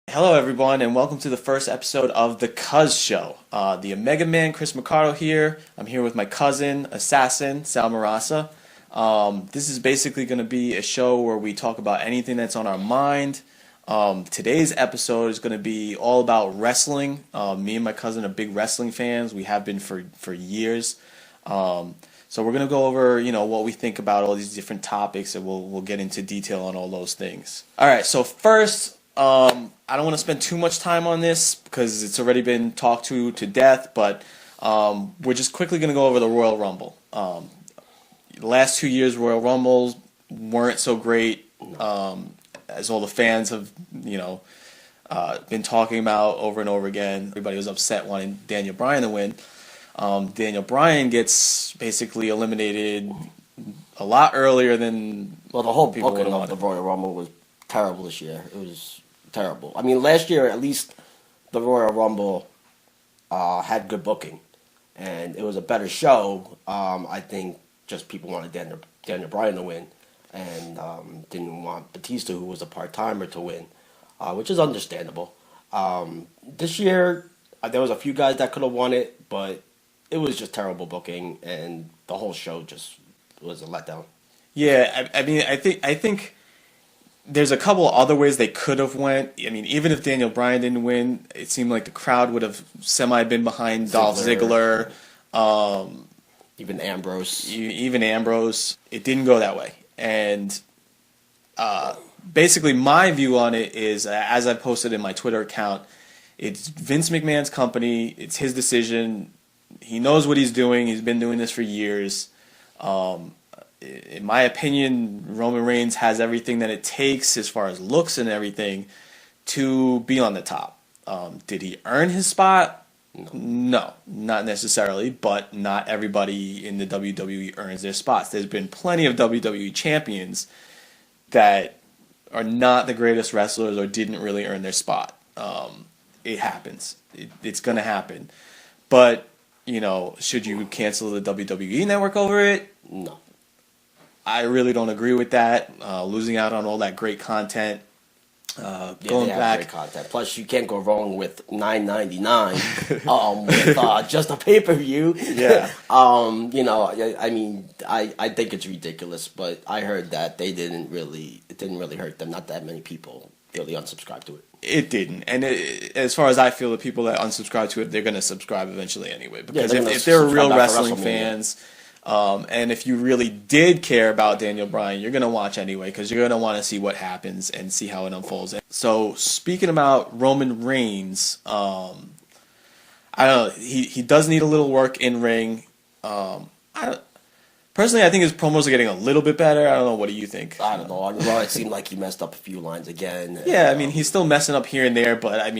Hello, everyone, and welcome to the first episode of The Cuz Show. The Omega Man, Chris Mercado here. I'm here with my cousin, Assassin, Sal Marasa. This is basically going to be a show where we talk about anything that's on our mind. Today's episode is going to be all about wrestling. Me and my cousin are big wrestling fans. We have been for years. So we're going to go over, what we think about all these different topics, and we'll get into detail on all those things. All right, so first, I don't want to spend too much time on this because it's already been talked to death, but we're just quickly going to go over the Royal Rumble. The last 2 years, Royal Rumbles weren't so great, as all the fans have, been talking about over and over again. Everybody was upset wanting Daniel Bryan to win. Daniel Bryan gets basically eliminated a lot earlier than the whole people booking would of the Royal Rumble was terrible this year. It was terrible. I mean, last year at least the Royal Rumble had good booking, and it was a better show. I think just people wanted Daniel Bryan to win, and didn't want Batista, who was a part-timer, to win, which is understandable. This year, there was a few guys that could have won it, but it was just terrible booking, and the whole show just was a letdown. Yeah, I think there's a couple other ways they could have went. I mean, even if Daniel Bryan didn't win, it seemed like the crowd would have been behind Dolph Ziggler. Even Ambrose. Even Ambrose. It didn't go that way. And basically my view on it is, as I posted in my Twitter account, it's Vince McMahon's company. It's his decision. He knows what he's doing. He's been doing this for years. In my opinion, Roman Reigns has everything that it takes as far as looks and everything to be on the top. Did he earn his spot? No, not necessarily, but not everybody in the WWE earns their spots. There's been plenty of WWE champions that are not the greatest wrestlers or didn't really earn their spot. It happens. It's going to happen. But, should you cancel the WWE network over it? No. I really don't agree with that. Losing out on all that great content. Going back, great content. Plus, you can't go wrong with $9.99 with just a pay-per-view. Yeah. I think it's ridiculous, but I heard that it didn't really hurt them. Not that many people really unsubscribed to it. It didn't, and as far as I feel, the people that unsubscribe to it, they're going to subscribe eventually anyway. Because if they're real wrestling fans. And if you really did care about Daniel Bryan, you're going to watch anyway because you're going to want to see what happens and see how it unfolds. So speaking about Roman Reigns, I don't know. He does need a little work in ring. Personally, I think his promos are getting a little bit better. I don't know. What do you think? I don't know. Well, it seemed like he messed up a few lines again. Yeah, he's still messing up here and there, but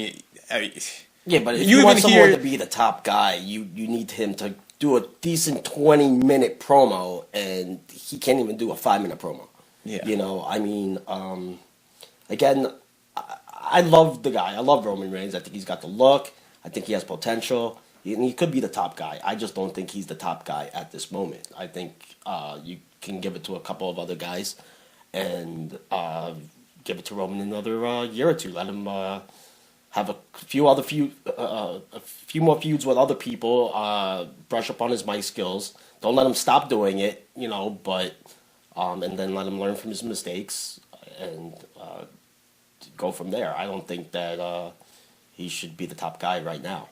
yeah, but if you want someone to be the top guy, you need him to do a decent 20-minute promo, and he can't even do a 5-minute promo. Yeah. Again, I love the guy. I love Roman Reigns. I think he's got the look. I think he has potential. He could be the top guy. I just don't think he's the top guy at this moment. I think you can give it to a couple of other guys and give it to Roman another year or two. Let him have a few more feuds with other people, brush up on his mic skills. Don't let him stop doing it, but and then let him learn from his mistakes and go from there. I don't think that he should be the top guy right now.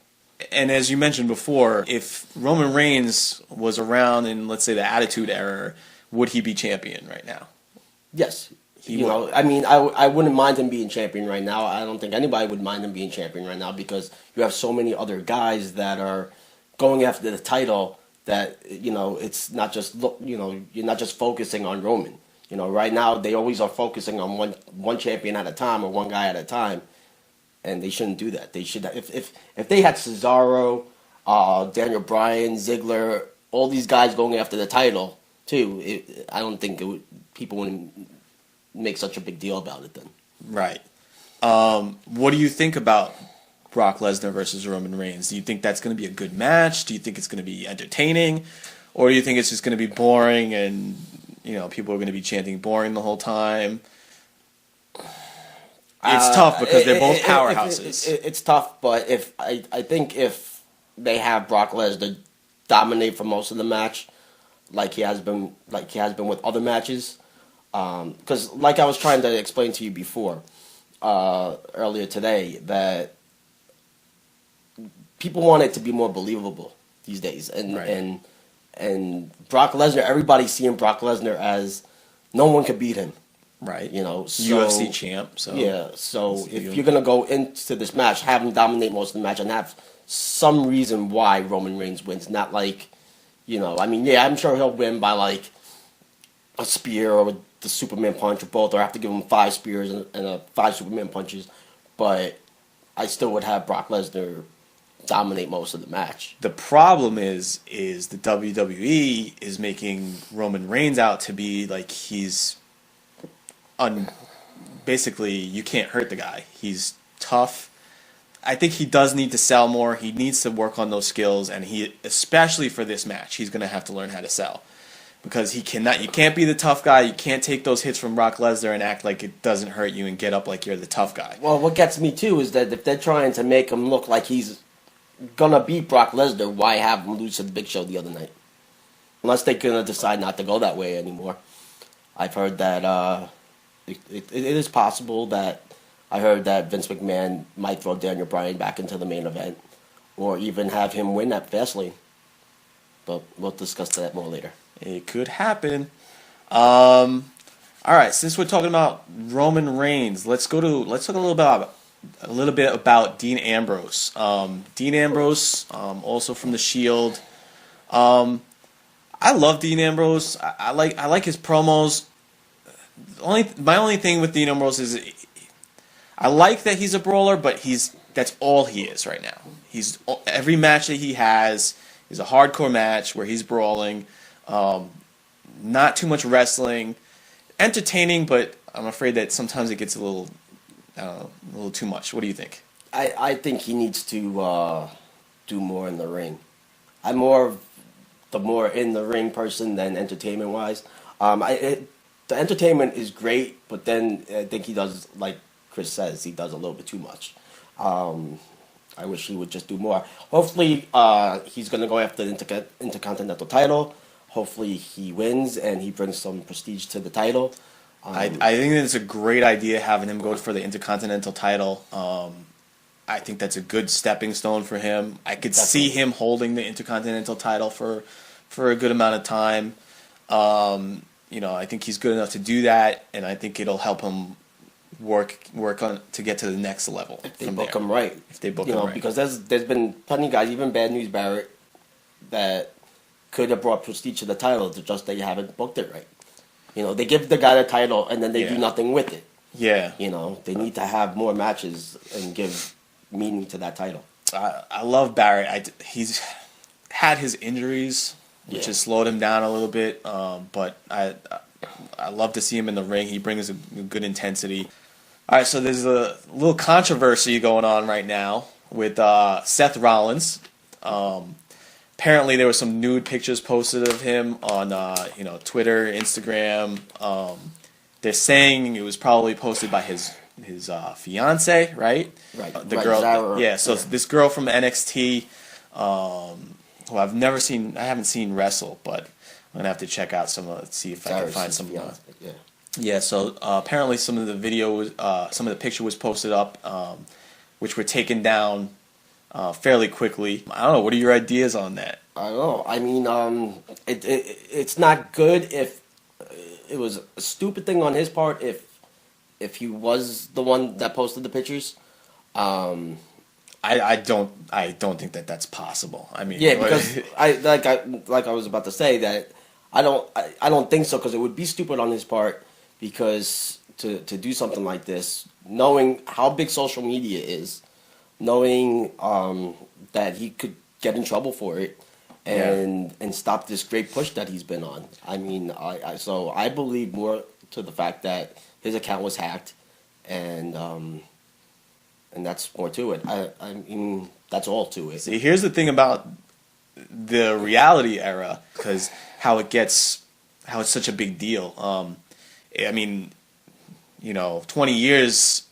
And as you mentioned before, if Roman Reigns was around in, let's say, the Attitude Era, would he be champion right now? Yes. I wouldn't mind him being champion right now. I don't think anybody would mind him being champion right now because you have so many other guys that are going after the title that, it's not just, you're not just focusing on Roman. Right now they always are focusing on one champion at a time or one guy at a time, and they shouldn't do that. They should, if they had Cesaro, Daniel Bryan, Ziggler, all these guys going after the title too, I don't think people wouldn't make such a big deal about it then. Right. What do you think about Brock Lesnar versus Roman Reigns? Do you think that's going to be a good match? Do you think it's going to be entertaining? Or do you think it's just going to be boring and, people are going to be chanting boring the whole time? It's tough because they're both powerhouses. It's tough, but I think if they have Brock Lesnar dominate for most of the match, like he has been with other matches, because like I was trying to explain to you before, earlier today, that people want it to be more believable these days, and Brock Lesnar, everybody's seeing Brock Lesnar as no one could beat him. Right. So, UFC champ. So yeah. So if you're gonna go into this match, have him dominate most of the match, and have some reason why Roman Reigns wins, not like, I mean, yeah, I'm sure he'll win by like a spear or the Superman punch or both, or have to give him 5 spears and 5 Superman punches, but I still would have Brock Lesnar dominate most of the match. The problem is the WWE is making Roman Reigns out to be like he's basically you can't hurt the guy. He's tough. I think he does need to sell more. He needs to work on those skills, and especially for this match, he's going to have to learn how to sell. Because you can't be the tough guy. You can't take those hits from Brock Lesnar and act like it doesn't hurt you and get up like you're the tough guy. Well, what gets me too is that if they're trying to make him look like he's gonna beat Brock Lesnar, why have him lose to the Big Show the other night? Unless they're gonna decide not to go that way anymore. I've heard that it is possible that I heard that Vince McMahon might throw Daniel Bryan back into the main event, or even have him win at Fastlane. But we'll discuss that more later. It could happen. All right, since we're talking about Roman Reigns, let's talk a little bit about Dean Ambrose. Dean Ambrose, also from the Shield. I love Dean Ambrose. I like his promos. My only thing with Dean Ambrose is I like that he's a brawler, but that's all he is right now. Every match that he has is a hardcore match where he's brawling. Not too much wrestling, entertaining, but I'm afraid that sometimes it gets a little too much. What do you think? I think he needs to do more in the ring. I'm more in the ring person than entertainment wise. The entertainment is great, but then I think he does, like Chris says, he does a little bit too much. I wish he would just do more. Hopefully, he's going to go after the Intercontinental title. Hopefully he wins and he brings some prestige to the title. I think it's a great idea having him go for the Intercontinental title. I think that's a good stepping stone for him. I could see him holding the Intercontinental title for a good amount of time. I think he's good enough to do that, and I think it'll help him work on to get to the next level. If they book him right. If they book him right. Because there's been plenty of guys, even Bad News Barrett, that could have brought prestige to the title, just they haven't booked it right. They give the guy the title and then they do nothing with it. Yeah. They need to have more matches and give meaning to that title. I love Barrett. He's had his injuries, which has slowed him down a little bit. But I love to see him in the ring. He brings a good intensity. All right, so there's a little controversy going on right now with Seth Rollins. Apparently, there were some nude pictures posted of him on, Twitter, Instagram. They're saying it was probably posted by his fiance, right? Right. The girl. Zara, yeah. So this girl from NXT, who I haven't seen wrestle, but I'm gonna have to check out see if I can find some. Yeah. So apparently, some of the picture was posted up, which were taken down fairly quickly. I don't know. What are your ideas on that? I don't know. I mean, it's not good if it was a stupid thing on his part. If he was the one that posted the pictures, I don't think that that's possible. I mean, yeah, because I was about to say that I don't think so, because it would be stupid on his part, because to do something like this, knowing how big social media is, knowing that he could get in trouble for it, and stop this great push that he's been on. I mean, so I believe more to the fact that his account was hacked, and that's more to it. I mean, that's all to it. See, here's the thing about the reality era, because how it's such a big deal. I mean, 20 years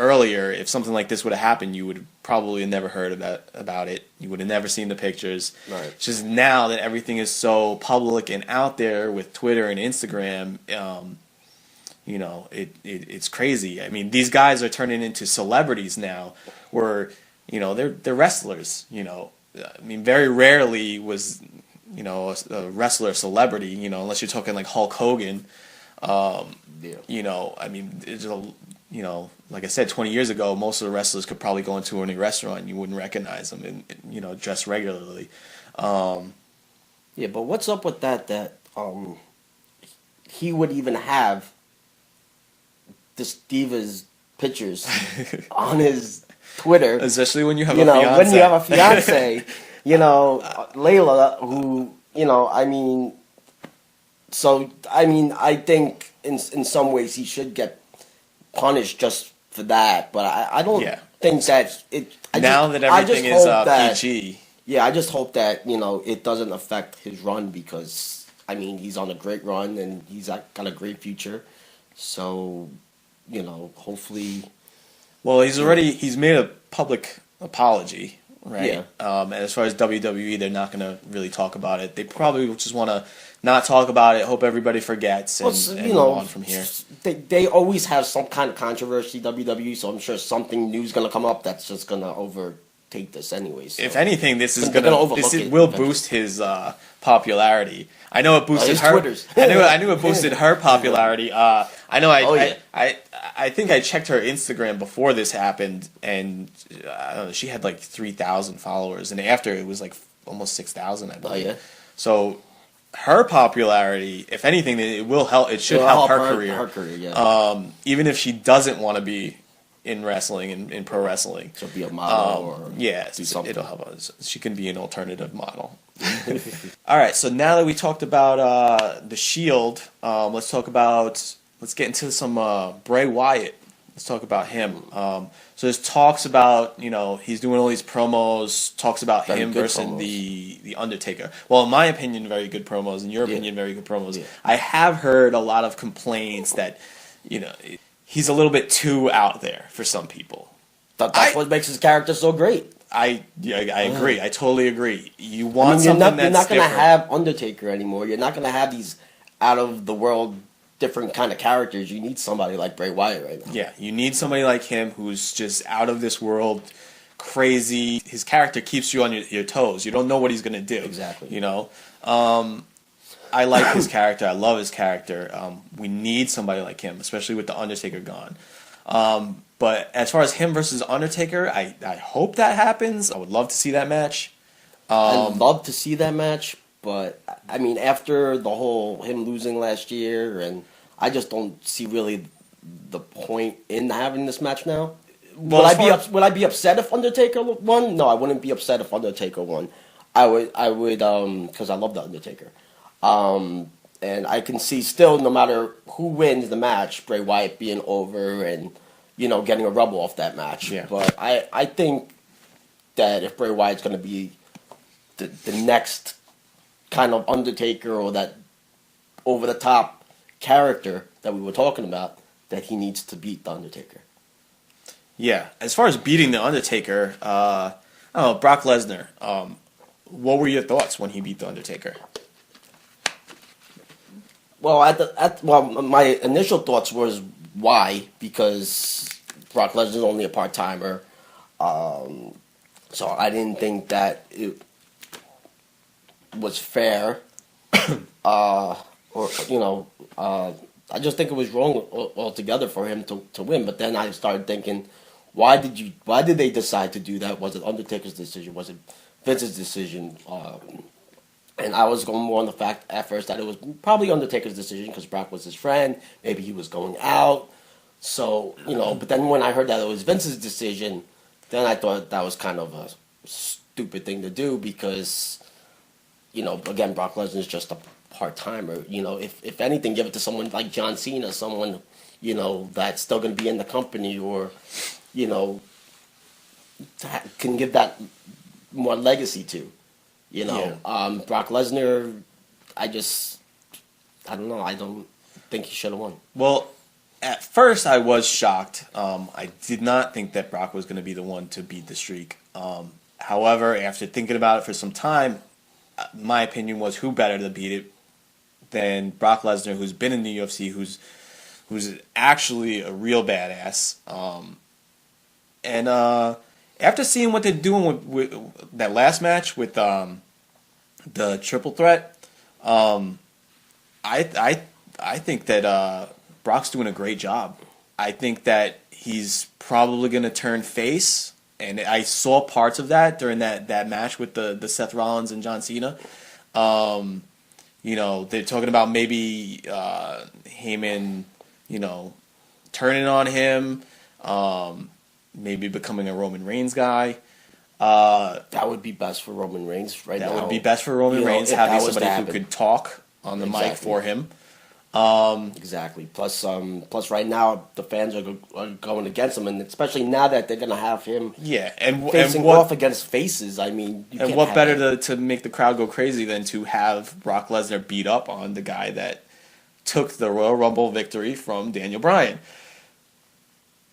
earlier, if something like this would have happened, you would have probably never heard about it. You would have never seen the pictures. Right. It's just now that everything is so public and out there with Twitter and Instagram, you know, it's crazy. I mean, these guys are turning into celebrities now, where, you know, they're wrestlers. You know, I mean, very rarely was, you know, a wrestler a celebrity. You know, unless you're talking like Hulk Hogan. You know, I mean, you know, like I said, 20 years ago, most of the wrestlers could probably go into any restaurant and you wouldn't recognize them, and you know, dress regularly. Yeah, but what's up with that he would even have this Divas pictures on his Twitter, especially when you have a fiance. when you have a fiance, you know, Layla, who, you know, I mean, so I mean, I think in some ways he should get punished just for that, but I don't think that it. That everything is PG. Yeah, I just hope that, you know, it doesn't affect his run, because I mean, he's on a great run and he's got a great future. So, you know, hopefully. Well, he's made a public apology, right? Yeah. And as far as WWE, they're not going to really talk about it. They probably just want to not talk about it, hope everybody forgets, and move on from here. They always have some kind of controversy, WWE, so I'm sure something new's going to come up that's just going to overtake this anyway. So. If anything, this will boost his popularity. I know it boosted her. Twitters. I knew it boosted her popularity. I think I checked her Instagram before this happened, and I don't know, she had like 3,000 followers, and after it was like almost 6,000, I believe. Oh yeah. So her popularity, if anything, it will help. It should help her career. Her career, yeah. Even if she doesn't want to be in wrestling, in pro wrestling, so be a model or do something. It'll help us. She can be an alternative model. All right. So now that we talked about the Shield, let's get into some Bray Wyatt. Let's talk about him. So there's talks about, you know, he's doing all these promos, talks about him versus the Undertaker. Well, in my opinion, very good promos. In your opinion, very good promos. Yeah. I have heard a lot of complaints that, you know, he's a little bit too out there for some people. That's what makes his character so great. I agree. I totally agree. You want something that's you're not going to different. have Undertaker anymore. You're not going to have these out of the world different kind of characters. You need somebody like Bray Wyatt right now. Yeah, you need somebody like him who's just out of this world, crazy. His character keeps you on your toes. You don't know what he's going to do. Exactly. You know? I like his character. I love his character. We need somebody like him, especially with the Undertaker gone. But as far as him versus Undertaker, I hope that happens. I would love to see that match. I'd love to see that match, but I mean, after the whole him losing last year, and I just don't see really the point in having this match now. Well, would I be upset if Undertaker won? No, I wouldn't be upset if Undertaker won. I would, because I love the Undertaker. And I can see still, no matter who wins the match, Bray Wyatt being over and, you know, getting a rub off that match. Yeah. But I think that if Bray Wyatt's going to be the next kind of Undertaker, or that over-the-top character that we were talking about, that he needs to beat the Undertaker. Yeah. As far as beating the Undertaker, I don't know, Brock Lesnar, what were your thoughts when he beat the Undertaker? Well, my initial thoughts was why, because Brock Lesnar is only a part-timer, so I didn't think that it was fair, or you know, I just think it was wrong altogether for him to win. But then I started thinking, why did they decide to do that? Was it Undertaker's decision? Was it Vince's decision? And I was going more on the fact at first that it was probably Undertaker's decision because Brock was his friend. Maybe he was going out. So, you know, but then when I heard that it was Vince's decision, then I thought that was kind of a stupid thing to do because, you know, again, Brock Lesnar is just a part-timer. You know, if anything, give it to someone like John Cena, someone, you know, that's still going to be in the company or, you know, can give that more legacy to. You know, Brock Lesnar, I don't know. I don't think he should have won. Well, at first I was shocked. I did not think that Brock was going to be the one to beat the streak. However, after thinking about it for some time, my opinion was who better to beat it than Brock Lesnar, who's been in the UFC, who's actually a real badass. And after seeing what they're doing with that last match with the triple threat, I think that Brock's doing a great job. I think that he's probably going to turn face, and I saw parts of that during that match with the Seth Rollins and John Cena. They're talking about maybe Heyman, turning on him, maybe becoming a Roman Reigns guy. That would be best for Roman Reigns right now. That would be best for Roman Reigns, having somebody who could talk on the mic for him. Exactly. Plus, right now the fans are going against him, and especially now that they're going to have him. Yeah, facing off against faces. I mean, and what better to make the crowd go crazy than to have Brock Lesnar beat up on the guy that took the Royal Rumble victory from Daniel Bryan,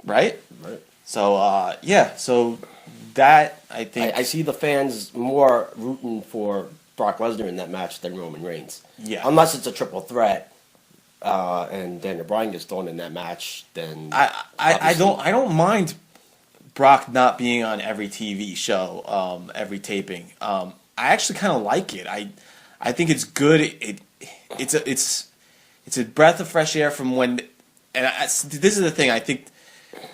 right? Right. So so that I think I see the fans more rooting for Brock Lesnar in that match than Roman Reigns. Yeah, unless it's a triple threat. And Daniel Bryan gets thrown in that match, then I don't mind Brock not being on every TV show, every taping. I actually kind of like it. I think it's good. It's a breath of fresh air from when. And this is the thing. I think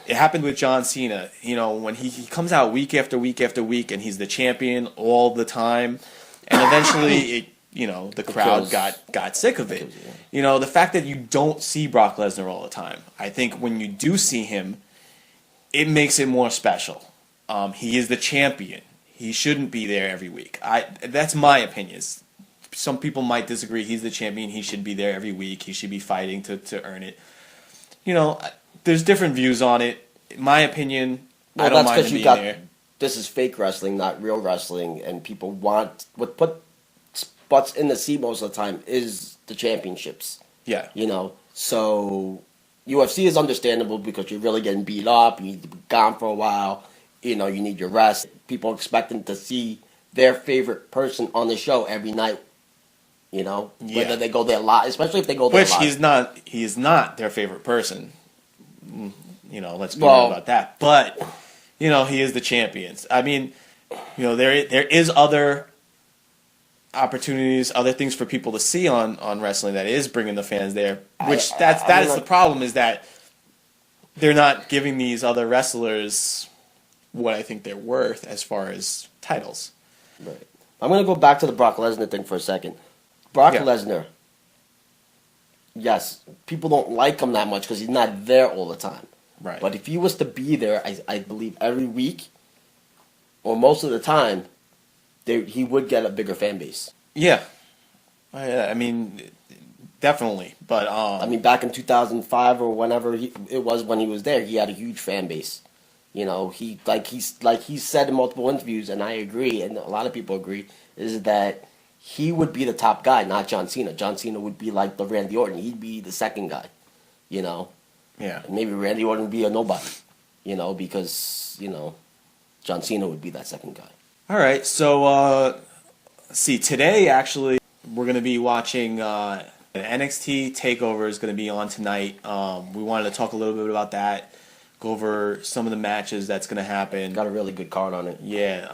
it happened with John Cena. When he comes out week after week after week, and he's the champion all the time, and eventually the crowd got sick of it. The fact that you don't see Brock Lesnar all the time, I think when you do see him, it makes it more special. He is the champion. He shouldn't be there every week. That's my opinion. Some people might disagree. He's the champion. He should be there every week. He should be fighting to earn it. There's different views on it. In my opinion, I don't mind him being there. This is fake wrestling, not real wrestling, and people want what butts in the seat most of the time is the championships. Yeah. So UFC is understandable because you're really getting beat up, you need to be gone for a while, you need your rest. People are expecting to see their favorite person on the show every night, whether they go there live, especially if they go there live. Which he is not their favorite person. Let's be real about that. But, he is the champion. I mean, there is other opportunities, other things for people to see on wrestling that is bringing the fans there. Which that is the problem, is that they're not giving these other wrestlers what I think they're worth as far as titles. Right. I'm going to go back to the Brock Lesnar thing for a second. Brock Lesnar, yes, people don't like him that much because he's not there all the time. Right. But if he was to be there, I believe every week, or most of the time, he would get a bigger fan base. Yeah. I mean, definitely. But back in 2005 or whenever it was when he was there, he had a huge fan base. He said in multiple interviews, and I agree, and a lot of people agree, is that he would be the top guy, not John Cena. John Cena would be like the Randy Orton. He'd be the second guy. Yeah. And maybe Randy Orton would be a nobody. Because John Cena would be that second guy. All right, so today actually we're going to be watching an NXT Takeover is going to be on tonight. We wanted to talk a little bit about that, go over some of the matches that's going to happen. Got a really good card on it. Yeah.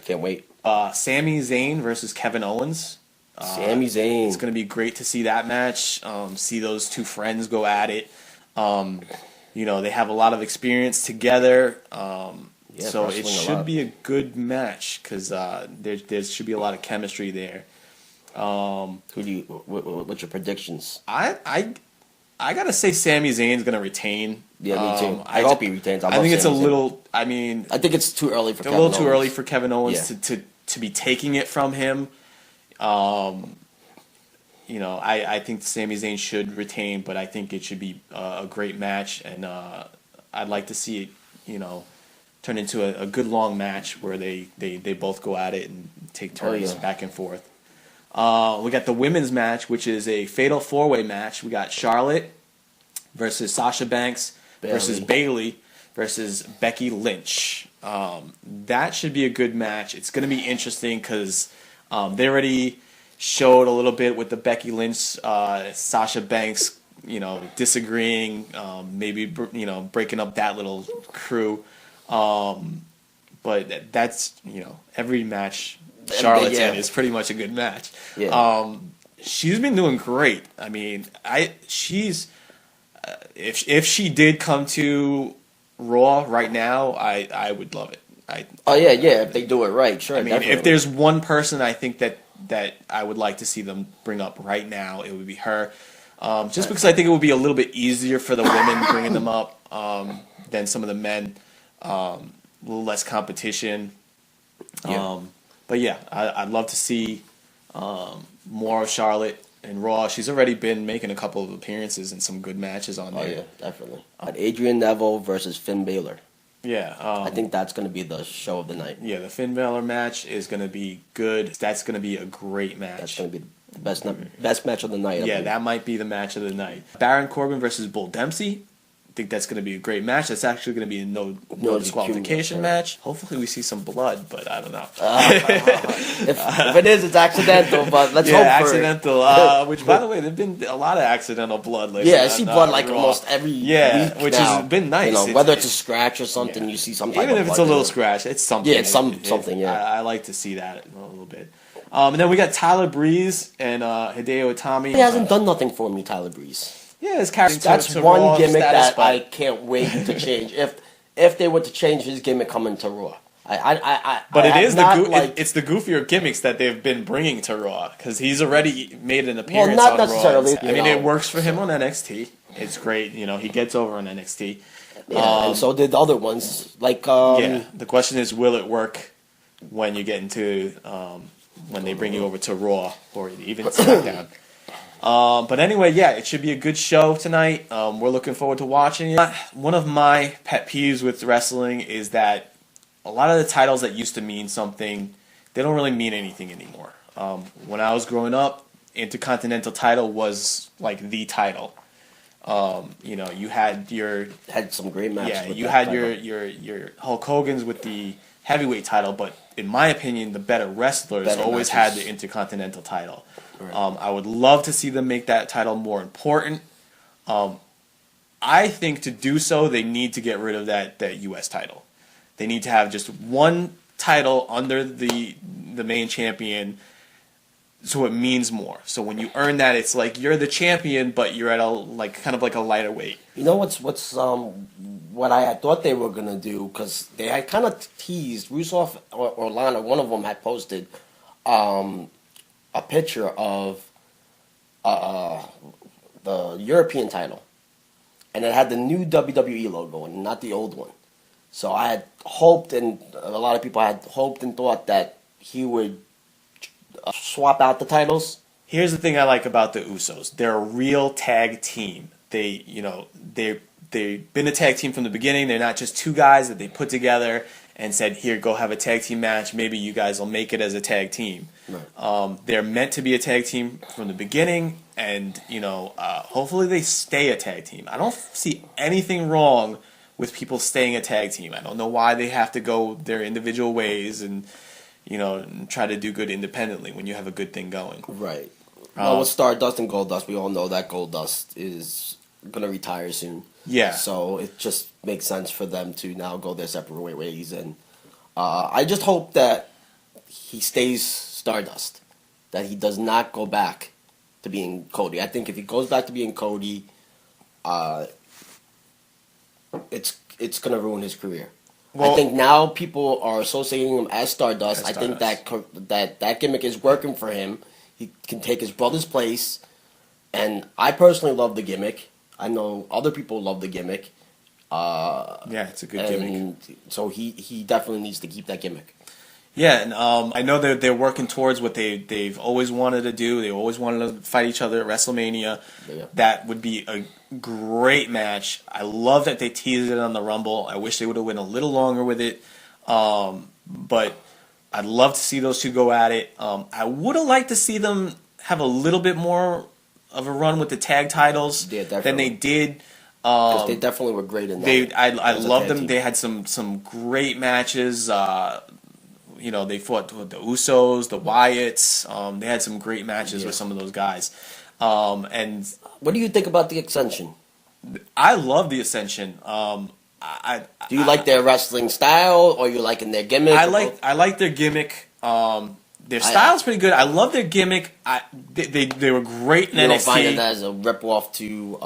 Can't wait. Sami Zayn versus Kevin Owens. Sami Zayn. It's going to be great to see that match, see those two friends go at it. They have a lot of experience together. So it should be a good match because there should be a lot of chemistry there. What's your predictions? I gotta say Sami Zayn's gonna retain. Yeah, me too. I hope he retains. I think it's a little. I think it's too early for. Too early for Kevin Owens to be taking it from him. I think Sami Zayn should retain, but I think it should be a great match, and I'd like to see it. Turn into a good long match where they both go at it and take turns back and forth. We got the women's match, which is a fatal 4-way match. We got Charlotte, versus Sasha Banks versus Bayley versus Becky Lynch. That should be a good match. It's going to be interesting because they already showed a little bit with the Becky Lynch, Sasha Banks, disagreeing, maybe, breaking up that little crew. But that's, every match Charlotte's in is pretty much a good match. Yeah. She's been doing great. I mean, she's if she did come to Raw right now, I would love it. If they do it right, sure. I mean, definitely. If there's one person I think that I would like to see them bring up right now, it would be her. Just because I think it would be a little bit easier for the women bringing them up than some of the men. A little less competition. Yeah. But yeah, I'd love to see more of Charlotte in Raw. She's already been making a couple of appearances and some good matches on there. Oh, yeah, definitely. Adrian Neville versus Finn Balor. Yeah. I think that's going to be the show of the night. Yeah, the Finn Balor match is going to be good. That's going to be a great match. That's going to be the best match of the night. Yeah, that might be the match of the night. Baron Corbin versus Bull Dempsey. I think that's going to be a great match. That's actually going to be a no disqualification match. Hopefully we see some blood, but I don't know. If it is, it's accidental, but let's hope for accidental. Which, by the way, there've been a lot of accidental blood lately. Yeah, I see blood like almost every week which now. has been nice. Whether it's a scratch or something, you see some type even of if it's a little scratch, it's something. Yeah, it's something. Yeah, I like to see that a little bit. And then we got Tyler Breeze and Hideo Itami. He hasn't done nothing for me, Tyler Breeze. Yeah, his character. That's one gimmick that I can't wait to change. If they were to change his gimmick coming to Raw, it's the goofier gimmicks that they've been bringing to Raw because he's already made an appearance on necessarily, Raw. I mean, it works for him on NXT. It's great. He gets over on NXT. Yeah, and so did the other ones. The question is, will it work when you get into when they bring you over to Raw or even SmackDown? But anyway, it should be a good show tonight. We're looking forward to watching it. One of my pet peeves with wrestling is that a lot of the titles that used to mean something, they don't really mean anything anymore. When I was growing up, Intercontinental title was like the title. You had some great matches. Yeah, you had your Hulk Hogan's with the heavyweight title, but in my opinion, the better wrestlers always had the Intercontinental title. Right. I would love to see them make that title more important. I think to do so, they need to get rid of that U.S. title. They need to have just one title under the main champion, so it means more. So when you earn that, it's like you're the champion, but you're at kind of like a lighter weight. You know what I had thought they were gonna do, because they had kind of teased Rusov or Lana. One of them had posted a picture of the European title, and it had the new WWE logo and not the old one. So I had hoped, and a lot of people had hoped and thought that he would swap out the titles. Here's the thing I like about the Usos. They're a real tag team. They've been a tag team from the beginning. They're not just two guys that they put together and said, here, go have a tag team match. Maybe you guys will make it as a tag team. Right. They're meant to be a tag team from the beginning, and hopefully they stay a tag team. I don't see anything wrong with people staying a tag team. I don't know why they have to go their individual ways and try to do good independently when you have a good thing going. Right. Well, with Stardust and Goldust, we all know that Goldust is going to retire soon. Yeah. So it just makes sense for them to now go their separate ways. And I just hope that he stays Stardust, that he does not go back to being Cody. I think if he goes back to being Cody, it's going to ruin his career. Well, I think now people are associating him as Stardust. I think that gimmick is working for him. He can take his brother's place, and I personally love the gimmick. I know other people love the gimmick. It's a good gimmick. So he definitely needs to keep that gimmick. Yeah, and I know they're working towards what they've always wanted to do. They always wanted to fight each other at WrestleMania. Yeah. That would be a great match. I love that they teased it on the Rumble. I wish they would have went a little longer with it. But I'd love to see those two go at it. I would have liked to see them have a little bit more of a run with the tag titles than they did. Because they definitely were great in that. I love them. They had some great matches. They fought with the Usos, the Wyatts. They had some great matches with some of those guys. And what do you think about the Ascension? I love the Ascension. Do you like their wrestling style, or you liking their gimmick? I like their gimmick. Their style's pretty good. I love their gimmick. They were great in NXT. You don't find it as a rip-off to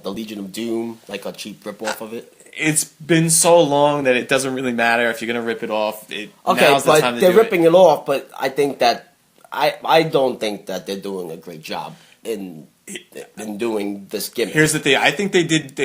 the Legion of Doom, like a cheap rip-off of it? It's been so long that it doesn't really matter if you're going to rip it off. But they're ripping it off, but I think that I don't think that they're doing a great job in doing this gimmick. Here's the thing. I think they did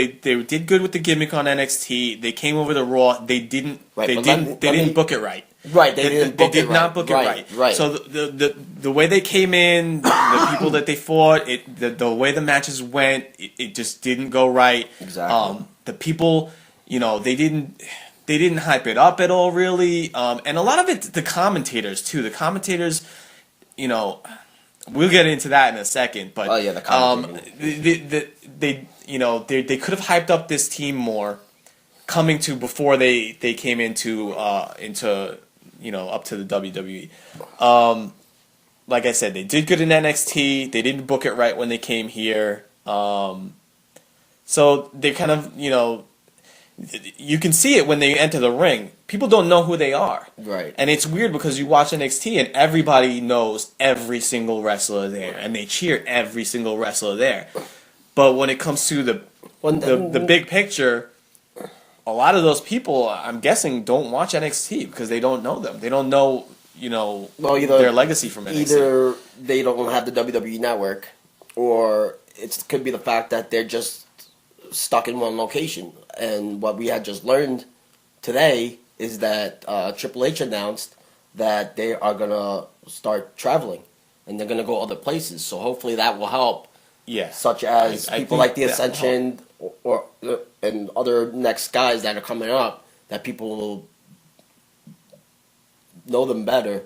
good with the gimmick on NXT. They came over to Raw. They didn't book it right. Right, they did not book it right. Right. So the way they came in, the people that they fought, the way the matches went, it just didn't go right. Exactly. The people, they didn't hype it up at all, really. And a lot of it, the commentators too. The commentators, we'll get into that in a second. But the commentators. they could have hyped up this team more, coming to before they came into up to the WWE. Like I said, they did good in NXT. They didn't book it right when they came here. So they kind of, you can see it when they enter the ring. People don't know who they are. Right. And it's weird because you watch NXT and everybody knows every single wrestler there, and they cheer every single wrestler there. But when it comes to the big picture, a lot of those people, I'm guessing, don't watch NXT because they don't know them. They don't know, their legacy from NXT. Either they don't have the WWE Network, or it could be the fact that they're just stuck in one location. And what we had just learned today is that Triple H announced that they are going to start traveling, and they're going to go other places. So hopefully that will help. Yeah. Such as people like the Ascension and other next guys that are coming up, that people will know them better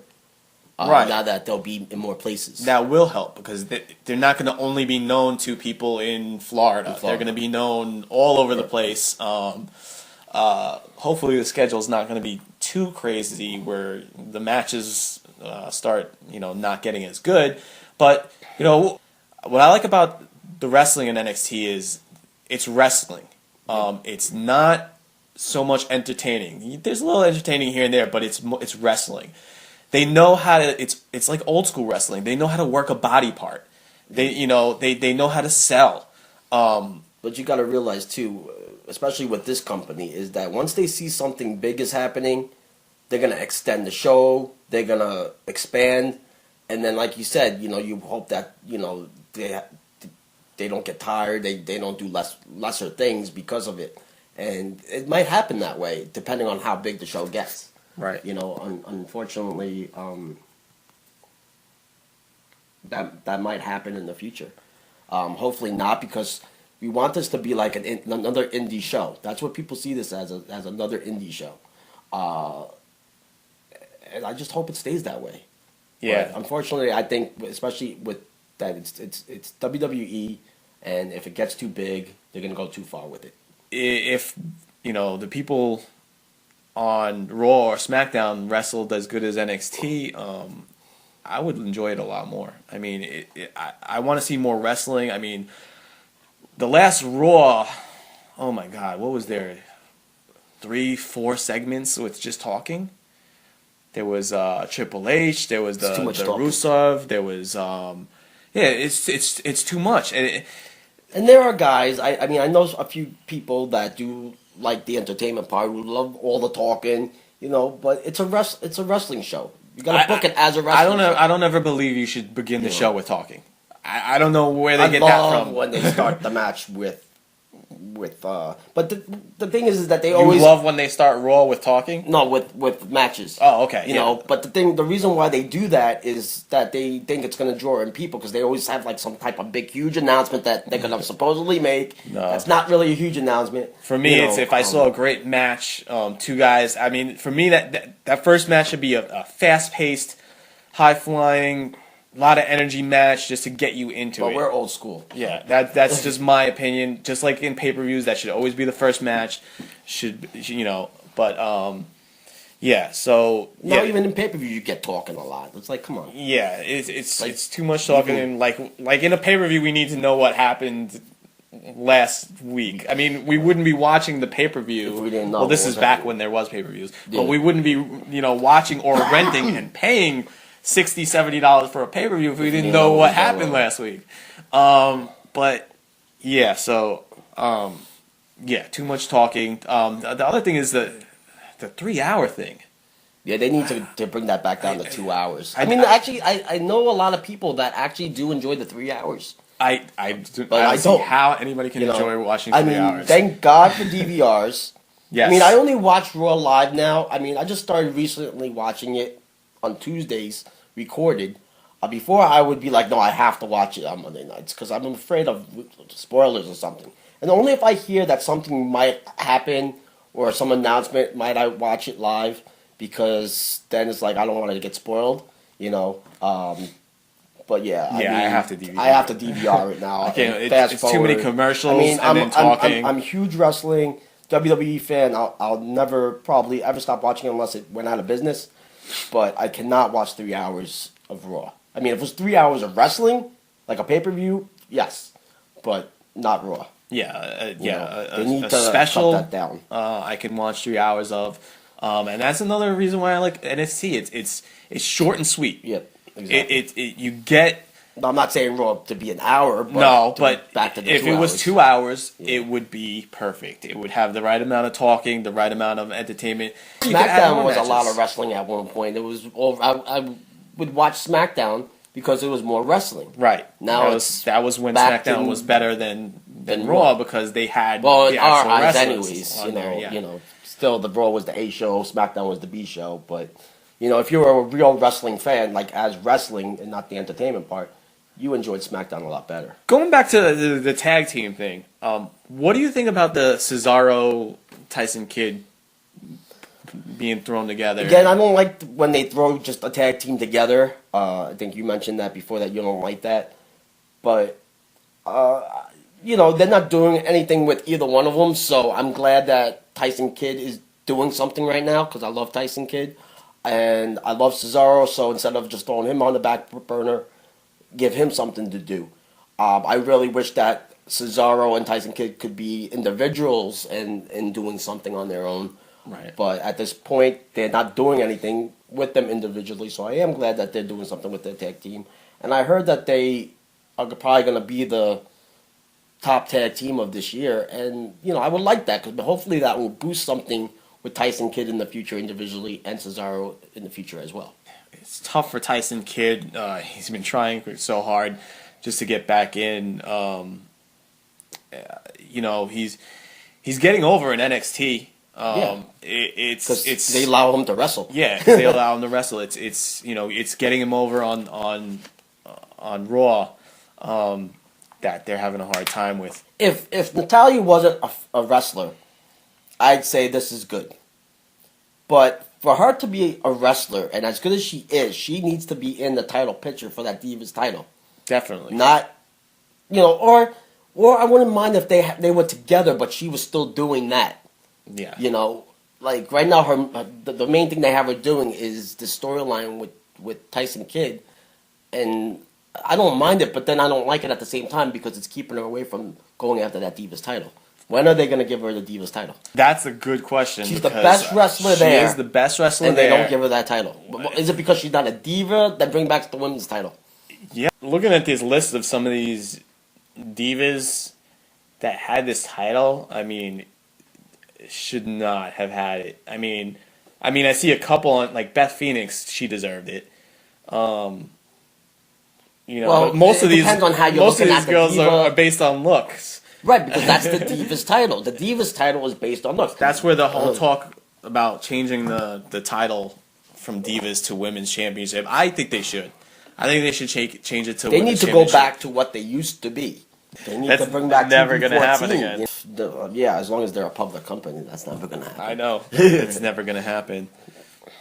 now that they'll be in more places. That will help because they're not going to only be known to people in Florida. They're going to be known all over the place. Hopefully the schedule's not going to be too crazy where the matches start, not getting as good. But, what I like about the wrestling in NXT is it's wrestling. It's not so much entertaining. There's a little entertaining here and there, but it's wrestling. They know how to. It's like old school wrestling. They know how to work a body part. They know how to sell. But you got to realize too, especially with this company, is that once they see something big is happening, they're gonna extend the show. They're gonna expand, and then like you said, you hope that they don't get tired. They don't do lesser things because of it, and it might happen that way depending on how big the show gets. Right. Unfortunately, that might happen in the future. Hopefully not, because we want this to be like another indie show. That's what people see this as another indie show. And I just hope it stays that way. Yeah. But unfortunately, I think, especially with that, it's WWE, and if it gets too big, they're gonna go too far with it. If the people on Raw or SmackDown wrestled as good as NXT, I would enjoy it a lot more. I mean, I want to see more wrestling. I mean, the last Raw, oh my God, what was there? 3-4 segments with just talking. There was Triple H. There was the Rusov. There was it's too much. And there are guys. I mean, I know a few people that do like the entertainment part, who love all the talking, but it's a wrestling show. You gotta book it as a wrestling show. I don't ever believe you should begin the show with talking. I don't know where they get that from. When they start the match with but the thing is that they always love when they start Raw with talking. No, with matches. Oh, okay. But the reason why they do that is that they think it's going to draw in people, because they always have like some type of big huge announcement that they're going to supposedly make. No, that's not really a huge announcement. For me, it's if I saw a great match, two guys. I mean, for me that first match should be a fast paced, high flying lot of energy match just to get you into But it. we're old school. Yeah, that's just my opinion. Just like in pay-per-views, that should always be the first match. Yeah. So Not even in pay-per-view you get talking a lot. It's like, come on. yeah, it's too much talking. And like in a pay-per-view, we need to know what happened last week. I mean, we wouldn't be watching the pay-per-view. If we didn't know well, this what is was back happening. when there was pay-per-views, Yeah. but we wouldn't be watching or renting and paying $60-$70 for a pay-per-view if we didn't know what happened last week. But yeah, so too much talking. The other thing is the 3-hour thing. Yeah, they need to bring that back down to 2 hours. I know a lot of people that actually do enjoy the 3 hours. I don't see how anybody can enjoy watching 3 hours. Thank God for DVRs. Yes. I mean, I only watch Raw live now. I mean, I just started recently watching it on Tuesdays, recorded. Before, I would be like, no, I have to watch it on Monday nights because I'm afraid of spoilers or something. And only if I hear that something might happen or some announcement, might I watch it live, because then it's like I don't want to get spoiled, But yeah, I have to DVR. I have to DVR it now. It's too many commercials. I'm a huge wrestling WWE fan. I'll never probably ever stop watching it unless it went out of business. But I cannot watch 3 hours of Raw. I mean, if it was 3 hours of wrestling, like a pay-per-view, yes, but not Raw. Yeah, they need to special. cut that down. I can watch 3 hours of, and that's another reason why I like NXT. It's short and sweet. Yeah, exactly. You get. I'm not saying Raw to be an hour, but back to the if 2 it hours. was 2 hours, it would be perfect. It would have the right amount of talking, the right amount of entertainment. SmackDown was a lot of wrestling at one point. It was I would watch SmackDown because it was more wrestling. Right. Now that was when SmackDown was better than Raw because they had in our eyes, wrestlers anyways. Still the Raw was the A show, SmackDown was the B show. But if you were a real wrestling fan, like as wrestling and not the entertainment part, you enjoyed SmackDown a lot better. Going back to the tag team thing, what do you think about the Cesaro Tyson Kidd being thrown together? Again, I don't like when they throw just a tag team together. I think you mentioned that before, that you don't like that. But, they're not doing anything with either one of them, so I'm glad that Tyson Kidd is doing something right now, because I love Tyson Kidd. And I love Cesaro, so instead of just throwing him on the back burner, give him something to do. I really wish that Cesaro and Tyson Kidd could be individuals and doing something on their own. Right. But at this point, they're not doing anything with them individually, so I am glad that they're doing something with their tag team. And I heard that they are probably going to be the top tag team of this year. And, I would like that, because hopefully that will boost something with Tyson Kidd in the future individually and Cesaro in the future as well. It's tough for Tyson Kidd. He's been trying so hard just to get back in. He's getting over in NXT. It's they allow him to wrestle. Yeah, they allow him to wrestle. It's getting him over on Raw that they're having a hard time with. If Natalya wasn't a wrestler, I'd say this is good. But for her to be a wrestler, and as good as she is, she needs to be in the title picture for that Divas title. Definitely. Not, or I wouldn't mind if they were together, but she was still doing that. Yeah. Like right now, the main thing they have her doing is the storyline with Tyson Kidd, and I don't mind it, but then I don't like it at the same time because it's keeping her away from going after that Divas title. When are they going to give her the Divas title? That's a good question. She's the best wrestler there. She is the best wrestler and there. And they don't give her that title. Is it because she's not a diva? Then bring back the women's title. Yeah. Looking at this list of some of these divas that had this title, I mean, should not have had it. I mean, I see a couple on, like Beth Phoenix. She deserved it. Well, but most of these girls diva. are based on looks. Right, because that's the Divas title. The Divas title is based on looks. That's where the whole talk about changing the title from Divas to Women's Championship. I think they should. I think they should change it to. They need to go back to what they used to be. They need to bring back. Never going to happen again. As long as they're a public company, that's never going to happen. I know it's never going to happen.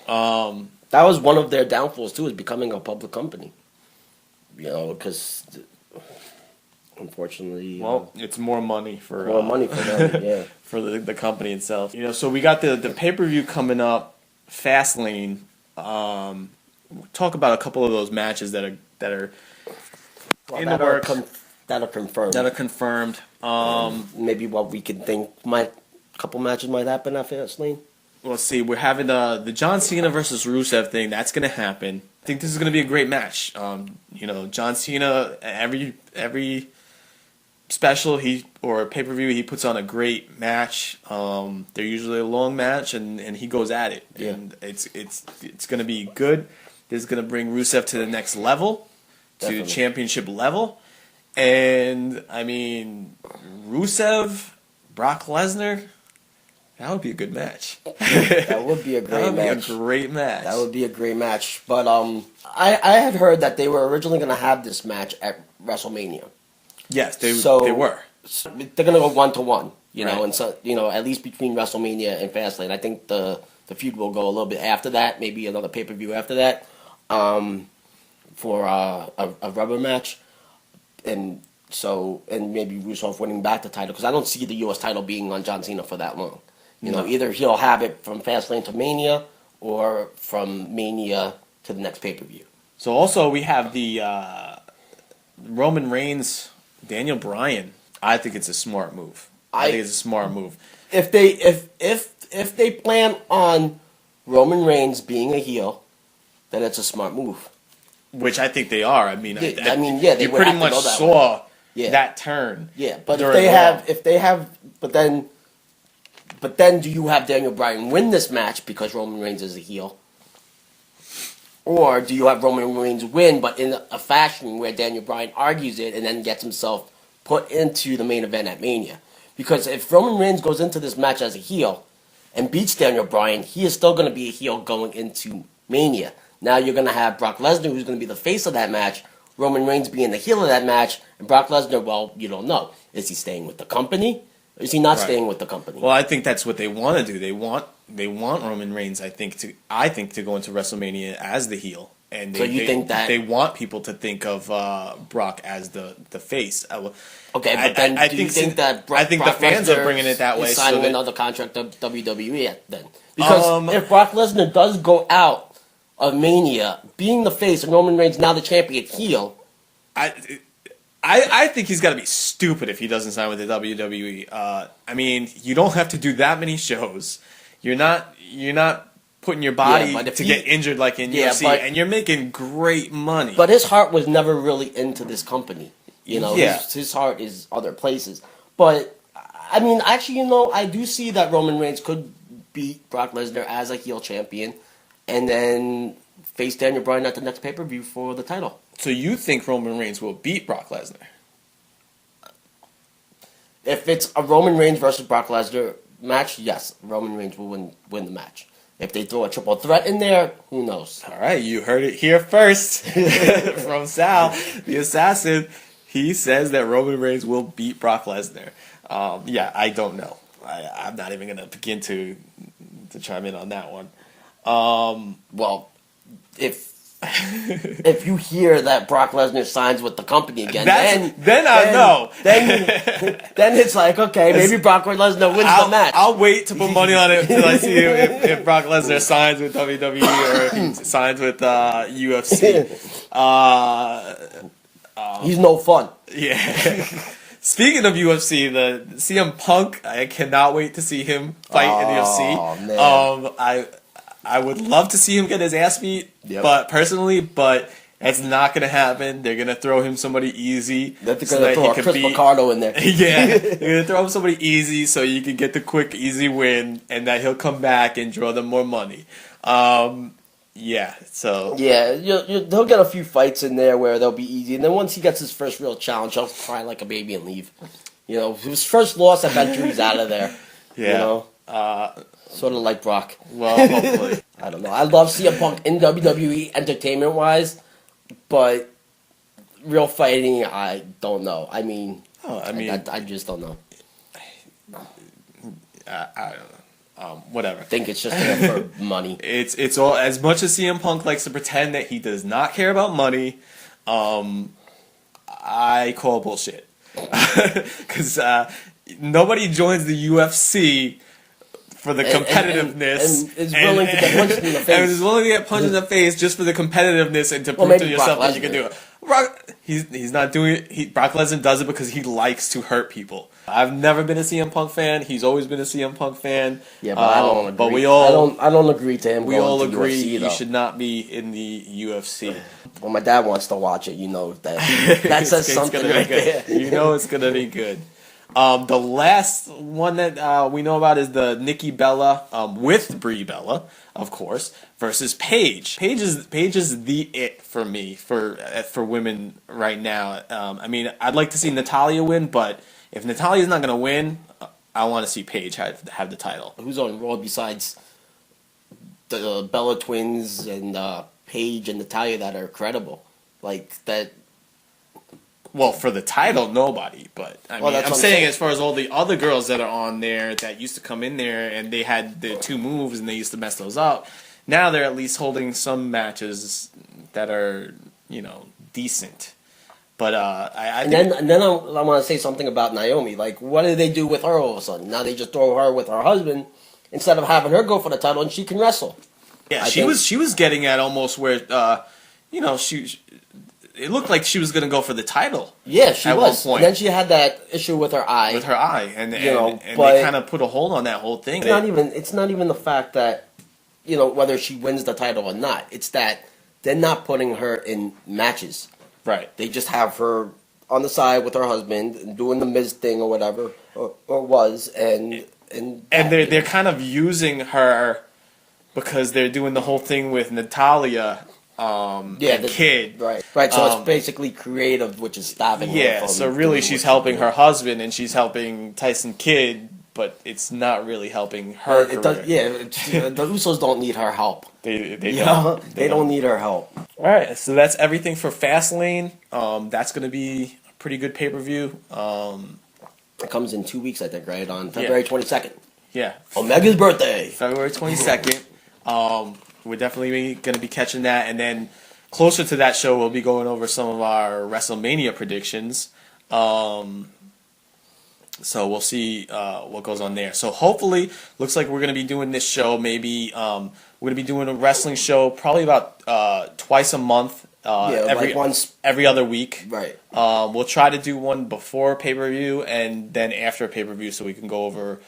That was one of their downfalls too, is becoming a public company. because unfortunately, Well, it's more money for them, yeah. for the company itself. So we got the pay-per-view coming up, Fastlane. Talk about a couple of those matches that are in the works. That are confirmed. Maybe what we could think couple matches might happen at Fastlane. Let's see. We're having the John Cena versus Rusev thing. That's going to happen. I think this is going to be a great match. John Cena, every special or pay-per-view, he puts on a great match. They're usually a long match, and he goes at it. Yeah. And it's going to be good. This is going to bring Rusev to the next level, Definitely. to championship level. And, I mean, Rusev, Brock Lesnar, that would be a good match. That would be a great match. That would be a great match. But I had heard that they were originally going to have this match at WrestleMania. Yes, they were. So they're going to go 1-to-1, Right. and so at least between WrestleMania and Fastlane. I think the feud will go a little bit after that, maybe another pay-per-view after that, for a rubber match, and maybe Rusov winning back the title, because I don't see the U.S. title being on John Cena for that long. Either he'll have it from Fastlane to Mania, or from Mania to the next pay-per-view. So also we have the Roman Reigns, Daniel Bryan. I think it's a smart move. I think it's a smart move. If they plan on Roman Reigns being a heel, then it's a smart move. Which I think they are. I mean, they you would pretty have to much go that saw way. that turn. Yeah, but but then do you have Daniel Bryan win this match because Roman Reigns is a heel? Or do you have Roman Reigns win, but in a fashion where Daniel Bryan argues it and then gets himself put into the main event at Mania? Because if Roman Reigns goes into this match as a heel and beats Daniel Bryan, he is still going to be a heel going into Mania. Now you're going to have Brock Lesnar, who's going to be the face of that match, Roman Reigns being the heel of that match, and Brock Lesnar, well, you don't know. Is he staying with the company? Or is he not staying with the company? Well, I think that's what they want to do. They want Roman Reigns, I think, to go into WrestleMania as the heel. And they want people to think of Brock as the face. Okay, but then do you think that Brock the fans Lesnar are bringing it that way. Is signing another contract of WWE then? Because if Brock Lesnar does go out of Mania being the face and Roman Reigns now the champion heel, I think he's got to be stupid if he doesn't sign with the WWE. I mean, you don't have to do that many shows. You're not putting your body to get injured like in UFC, and you're making great money. But his heart was never really into this company. His heart is other places. But I mean, actually, I do see that Roman Reigns could beat Brock Lesnar as a heel champion, and then face Daniel Bryan at the next pay-per-view for the title. So you think Roman Reigns will beat Brock Lesnar? If it's a Roman Reigns versus Brock Lesnar match, yes, Roman Reigns will win the match. If they throw a triple threat in there, who knows? All right, you heard it here first from Sal, the assassin. He says that Roman Reigns will beat Brock Lesnar. I don't know. I'm not even going to begin to chime in on that one. Well, if you hear that Brock Lesnar signs with the company again, then I know. Then it's like, okay, maybe Brock Lesnar wins the match. I'll wait to put money on it until I see if Brock Lesnar signs with WWE or if he signs with UFC. He's no fun. Yeah. Speaking of UFC, the CM Punk, I cannot wait to see him fight in the UFC. Man. I would love to see him get his ass beat, but it's not going to happen. They're going to throw him somebody easy. They're going to throw Chris Ricardo in there. Yeah, they're going to throw him somebody easy so you can get the quick, easy win, and that he'll come back and draw them more money. He'll get a few fights in there where they'll be easy, and then once he gets his first real challenge, he'll cry like a baby and leave. His first loss, I bet he's out of there. Yeah. Sort of like Brock. Well, hopefully. I don't know. I love CM Punk in WWE entertainment-wise, but real fighting, I don't know. I just don't know. I don't know. Whatever. I think it's just there for money. It's all, as much as CM Punk likes to pretend that he does not care about money, I call bullshit. Because nobody joins the UFC for the competitiveness and is willing to get punched in the face. And is willing to get punched in the face just for the competitiveness and to prove to yourself that you can do it. He's not doing it. Brock Lesnar does it because he likes to hurt people. I've never been a CM Punk fan. He's always been a CM Punk fan. Yeah, but I don't agree. But we all I don't agree to him. We all going to agree UFC, he should not be in the UFC. When my dad wants to watch it, you know that says something right there. You know it's gonna be good. The last one that we know about is the Nikki Bella with Brie Bella, of course, versus Paige. Paige is the it for me for women right now. I mean, I'd like to see Natalya win, but if Natalya's not gonna win, I want to see Paige have the title. Who's on Raw besides the Bella twins and Paige and Natalya that are credible like that? Well, for the title, nobody. But I mean, I'm saying as far as all the other girls that are on there that used to come in there and they had the two moves and they used to mess those up. Now they're at least holding some matches that are, decent. But and then I want to say something about Naomi. Like, what did they do with her all of a sudden? Now they just throw her with her husband instead of having her go for the title and she can wrestle. Yeah, she was getting at almost where it looked like she was going to go for the title. Yeah, she at was. One point. And then she had that issue with her eye. And they kind of put a hold on that whole thing. It's not even the fact that whether she wins the title or not. It's that they're not putting her in matches. Right. They just have her on the side with her husband and doing the Miz thing or whatever or was and they're kind of using her because they're doing the whole thing with Natalya. Kid. Right. So it's basically creative, which is stopping her. Yeah, so really she's helping her husband and she's helping Tyson Kidd, but it's not really helping her career. The Usos don't need her help. They don't. They don't need her help. All right, so that's everything for Fastlane. That's going to be a pretty good pay-per-view. It comes in 2 weeks, I think, right? On February 22nd. Yeah. Omega's birthday. February 22nd. We're definitely going to be catching that. And then closer to that show, we'll be going over some of our WrestleMania predictions. So we'll see what goes on there. So hopefully, looks like we're going to be doing this show. Maybe we're going to be doing a wrestling show probably about twice a month. Every other week. Right. We'll try to do one before pay-per-view and then after pay-per-view so we can go over,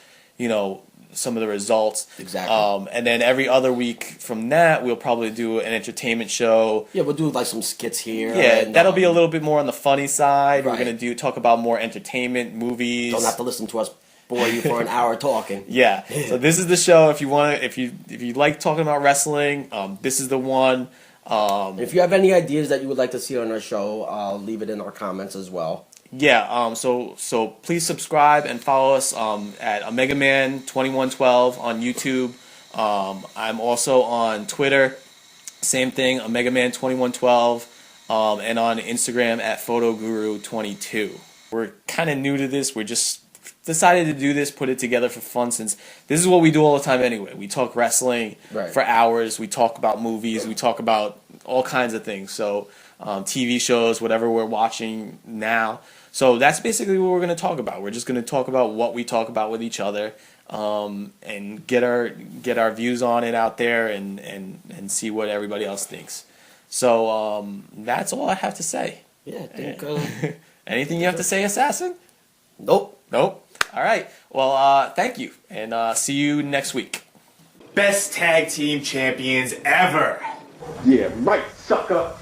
some of the results. Exactly. And then every other week from that, we'll probably do an entertainment show. Yeah, we'll do like some skits here. Yeah, that'll be a little bit more on the funny side. Right. We're gonna talk about more entertainment, movies. Don't have to listen to us bore you for an hour talking. Yeah. So this is the show. If you like talking about wrestling, this is the one. If you have any ideas that you would like to see on our show, leave it in our comments as well. Yeah, so please subscribe and follow us at OmegaMan2112 on YouTube. I'm also on Twitter, same thing, OmegaMan2112, and on Instagram at PhotoGuru22. We're kind of new to this. We just decided to do this, put it together for fun, since this is what we do all the time anyway. We talk wrestling for hours. We talk about movies. We talk about all kinds of things. So TV shows, whatever we're watching now. So that's basically what we're going to talk about. We're just going to talk about what we talk about with each other, and get our views on it out there, and see what everybody else thinks. So that's all I have to say. Yeah, I think. Anything you have to say, Assassin? Nope. All right. Well, thank you, and see you next week. Best tag team champions ever. Yeah, right, sucker.